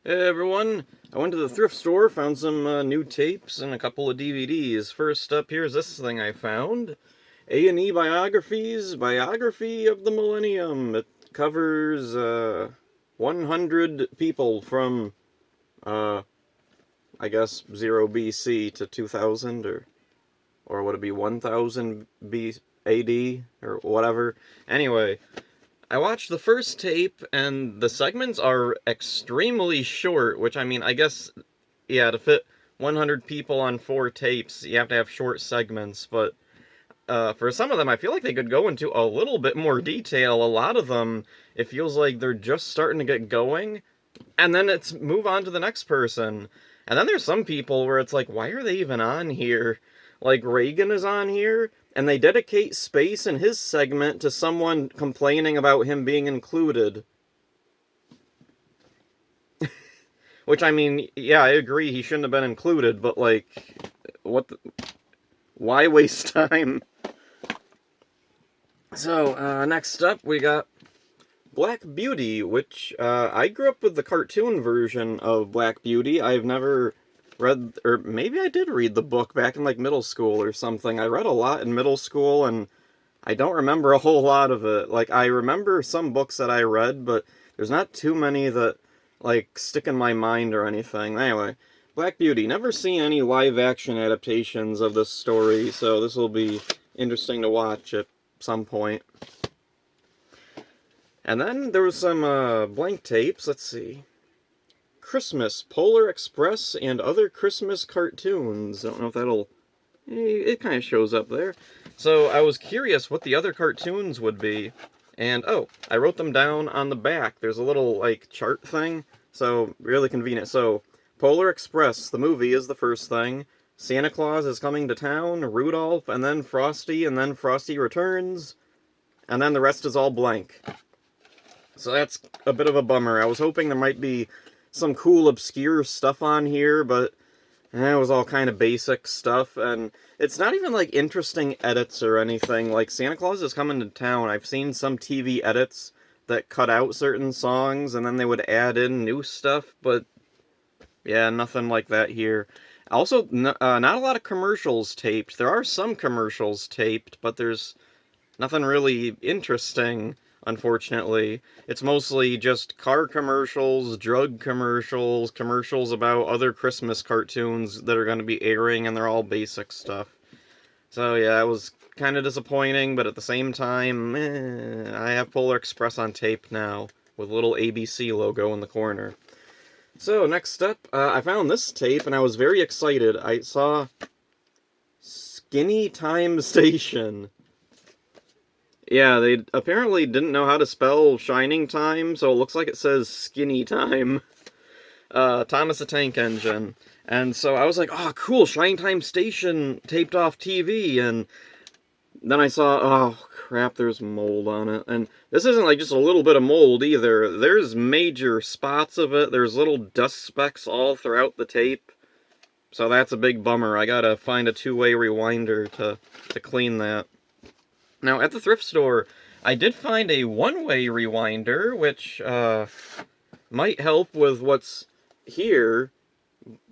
Hey everyone, I went to the thrift store, found some new tapes and a couple of DVDs. First up, here's this thing I found. A&E Biographies, Biography of the Millennium. It covers 100 people from, uh, I guess, 0 BC to 2000, or would it be 1000 B AD, or whatever. Anyway, I watched the first tape, and the segments are extremely short, which, I mean, I guess, yeah, to fit 100 people on 4 tapes, you have to have short segments, but for some of them, I feel like they could go into a little bit more detail. A lot of them, it feels like they're just starting to get going, and then it's move on to the next person. And then there's some people where it's like, why are they even on here? Like, Reagan is on here, and they dedicate space in his segment to someone complaining about him being included. Which, I mean, yeah, I agree, he shouldn't have been included, but, like, what the, why waste time? So, next up, we got Black Beauty, which, I grew up with the cartoon version of Black Beauty. I've never read, or maybe I did read the book back in, like, middle school or something. I read a lot in middle school, and I don't remember a whole lot of it. Like, I remember some books that I read, but there's not too many that, like, stick in my mind or anything. Anyway, Black Beauty. Never seen any live-action adaptations of this story, so this will be interesting to watch at some point. And then there was some blank tapes. Let's see. Christmas, Polar Express, and other Christmas cartoons. I don't know if that'll... It kind of shows up there. So I was curious what the other cartoons would be. And, oh, I wrote them down on the back. There's a little, like, chart thing. So, really convenient. So, Polar Express, the movie, is the first thing. Santa Claus is coming to town, Rudolph, and then Frosty Returns. And then the rest is all blank. So that's a bit of a bummer. I was hoping there might be some cool, obscure stuff on here, but it was all kind of basic stuff, and it's not even, like, interesting edits or anything. Like, Santa Claus is coming to town. I've seen some TV edits that cut out certain songs, and then they would add in new stuff, but, yeah, nothing like that here. Also, not a lot of commercials taped. There are some commercials taped, but there's nothing really interesting, unfortunately. It's mostly just car commercials, drug commercials, commercials about other Christmas cartoons that are going to be airing, and they're all basic stuff. So yeah, it was kind of disappointing, but at the same time, I have Polar Express on tape now, with a little ABC logo in the corner. So, next up, I found this tape, and I was very excited. I saw Skinny Time Station. Yeah, they apparently didn't know how to spell Shining Time, so it looks like it says Skinny Time. Thomas the Tank Engine. And so I was like, oh, cool, Shining Time Station taped off TV, and then I saw, oh, crap, there's mold on it. And this isn't like just a little bit of mold either. There's major spots of it. There's little dust specks all throughout the tape. So that's a big bummer. I gotta find a two-way rewinder to clean that. Now, at the thrift store, I did find a one-way rewinder, which might help with what's here,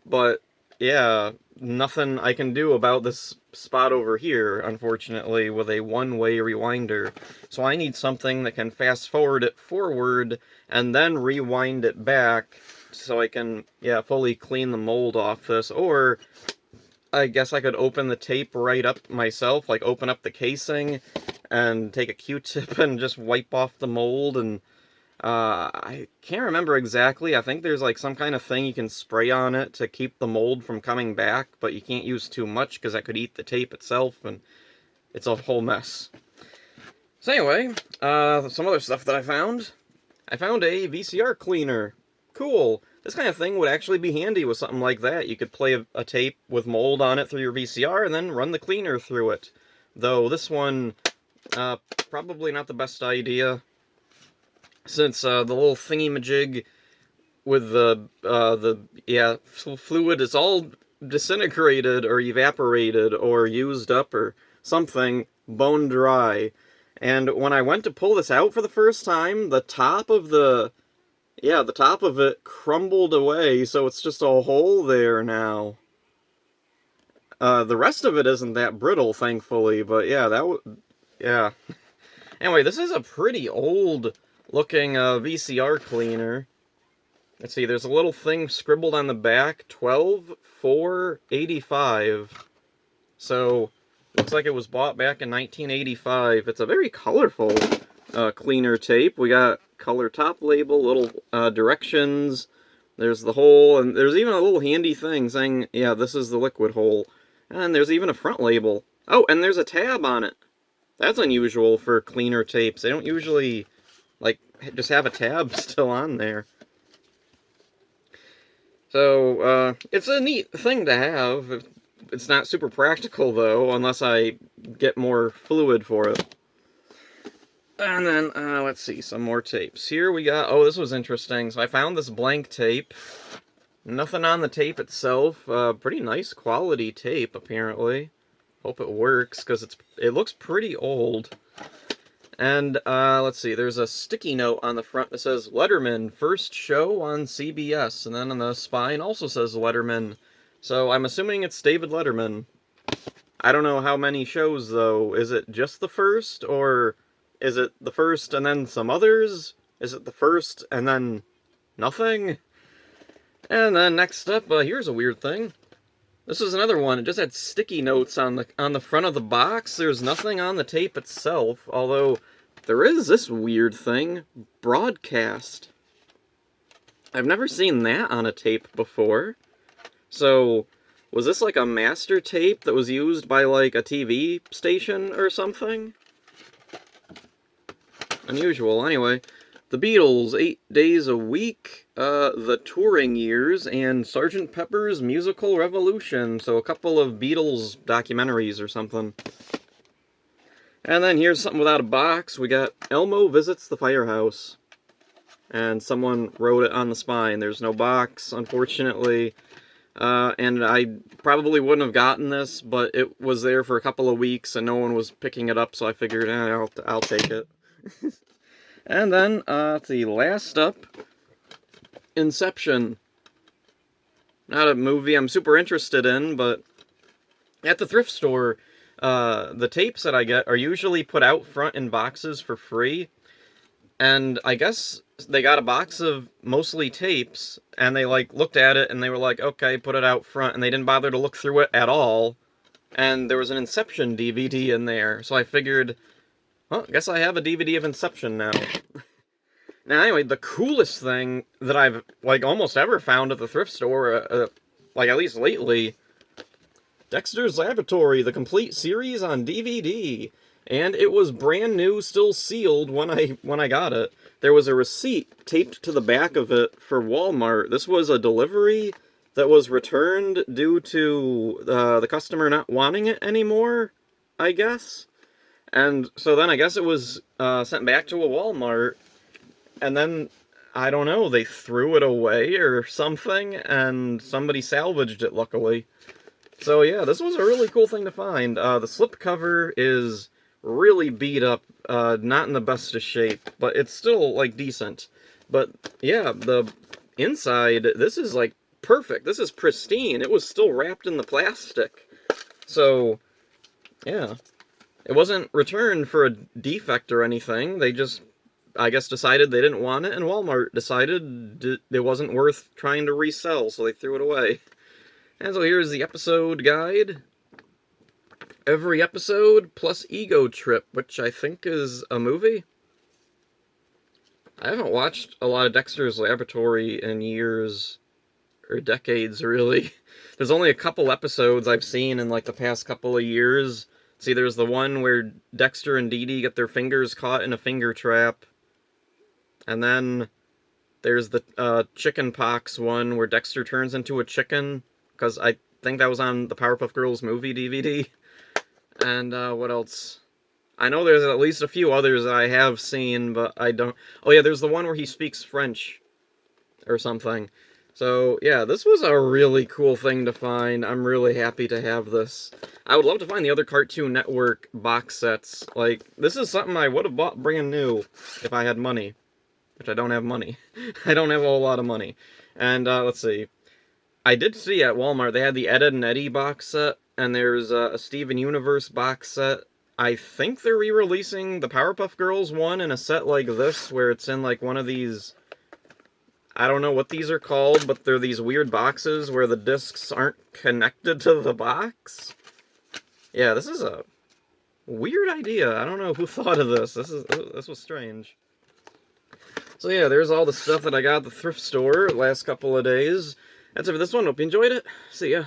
but yeah, nothing I can do about this spot over here, unfortunately, with a one-way rewinder. So I need something that can fast-forward it forward and then rewind it back so I can, yeah, fully clean the mold off this, or I guess I could open the tape right up myself, like open up the casing and take a Q-tip and just wipe off the mold, and I can't remember exactly. I think there's like some kind of thing you can spray on it to keep the mold from coming back, but you can't use too much because that could eat the tape itself, and it's a whole mess. So anyway, some other stuff that I found. I found a VCR cleaner. Cool. This kind of thing would actually be handy with something like that. You could play a tape with mold on it through your VCR and then run the cleaner through it. Though this one, probably not the best idea, since the little thingy-majig with the fluid is all disintegrated or evaporated or used up or something, bone dry. And when I went to pull this out for the first time, the top of the Yeah, the top of it crumbled away, so it's just a hole there now. The rest of it isn't that brittle, thankfully, but yeah, yeah. Anyway, this is a pretty old looking VCR cleaner. Let's see, there's a little thing scribbled on the back, 12/4/85. So, looks like it was bought back in 1985. It's a very colorful cleaner tape. We got color top label, little directions. There's the hole, and there's even a little handy thing saying, yeah, this is the liquid hole. And there's even a front label. Oh, and there's a tab on it. That's unusual for cleaner tapes. They don't usually, like, just have a tab still on there. So, it's a neat thing to have. It's not super practical, though, unless I get more fluid for it. And then, let's see, some more tapes. Here we got, oh, this was interesting. So I found this blank tape. Nothing on the tape itself. Pretty nice quality tape, apparently. Hope it works, because it looks pretty old. And, let's see, there's a sticky note on the front that says, Letterman, first show on CBS. And then on the spine also says Letterman. So I'm assuming it's David Letterman. I don't know how many shows, though. Is it just the first, or is it the first and then some others? Is it the first and then nothing? And then next up, here's a weird thing. This is another one. It just had sticky notes on the front of the box. There's nothing on the tape itself, although there is this weird thing, broadcast. I've never seen that on a tape before. So, was this like a master tape that was used by like a TV station or something? Unusual. Anyway, the Beatles, 8 days a week, the touring years, and Sgt. Pepper's Musical Revolution. So a couple of Beatles documentaries or something. And then here's something without a box. We got Elmo Visits the Firehouse. And someone wrote it on the spine. There's no box, unfortunately. And I probably wouldn't have gotten this, but it was there for a couple of weeks and no one was picking it up, so I figured, I'll take it. And then, let's see, last up, Inception. Not a movie I'm super interested in, but at the thrift store, the tapes that I get are usually put out front in boxes for free. And I guess they got a box of mostly tapes, and they, like, looked at it, and they were like, okay, put it out front, and they didn't bother to look through it at all. And there was an Inception DVD in there, so I figured, well, I guess I have a DVD of Inception now. Now, anyway, the coolest thing that I've, like, almost ever found at the thrift store, like, at least lately, Dexter's Laboratory, the complete series on DVD. And it was brand new, still sealed when I got it. There was a receipt taped to the back of it for Walmart. This was a delivery that was returned due to the customer not wanting it anymore, I guess. And so then I guess it was sent back to a Walmart. And then, I don't know, they threw it away or something, and somebody salvaged it, luckily. So yeah, this was a really cool thing to find. The slipcover is really beat up, not in the best of shape, but it's still, like, decent. But, yeah, the inside, this is, like, perfect. This is pristine. It was still wrapped in the plastic. So, yeah. It wasn't returned for a defect or anything. They just, I guess, decided they didn't want it, and Walmart decided it wasn't worth trying to resell, so they threw it away. And so here's the episode guide. Every episode plus Ego Trip, which I think is a movie. I haven't watched a lot of Dexter's Laboratory in years, or decades, really. There's only a couple episodes I've seen in, like, the past couple of years. See, there's the one where Dexter and Dee Dee get their fingers caught in a finger trap. And then there's the chicken pox one where Dexter turns into a chicken, because I think that was on the Powerpuff Girls movie DVD. And, what else? I know there's at least a few others that I have seen, but I don't... Oh, yeah, there's the one where he speaks French, or something. So, yeah, this was a really cool thing to find. I'm really happy to have this. I would love to find the other Cartoon Network box sets. Like, this is something I would have bought brand new if I had money. which I don't have money. I don't have a whole lot of money. And, let's see. I did see at Walmart, they had the Ed, Edd and Eddy box set, and there's a Steven Universe box set. I think they're re-releasing the Powerpuff Girls one in a set like this, where it's in, like, one of these... I don't know what these are called, but they're these weird boxes where the discs aren't connected to the box. Yeah, this is a weird idea. I don't know who thought of this. This was strange. So yeah, there's all the stuff that I got at the thrift store the last couple of days. That's it for this one. Hope you enjoyed it. See ya.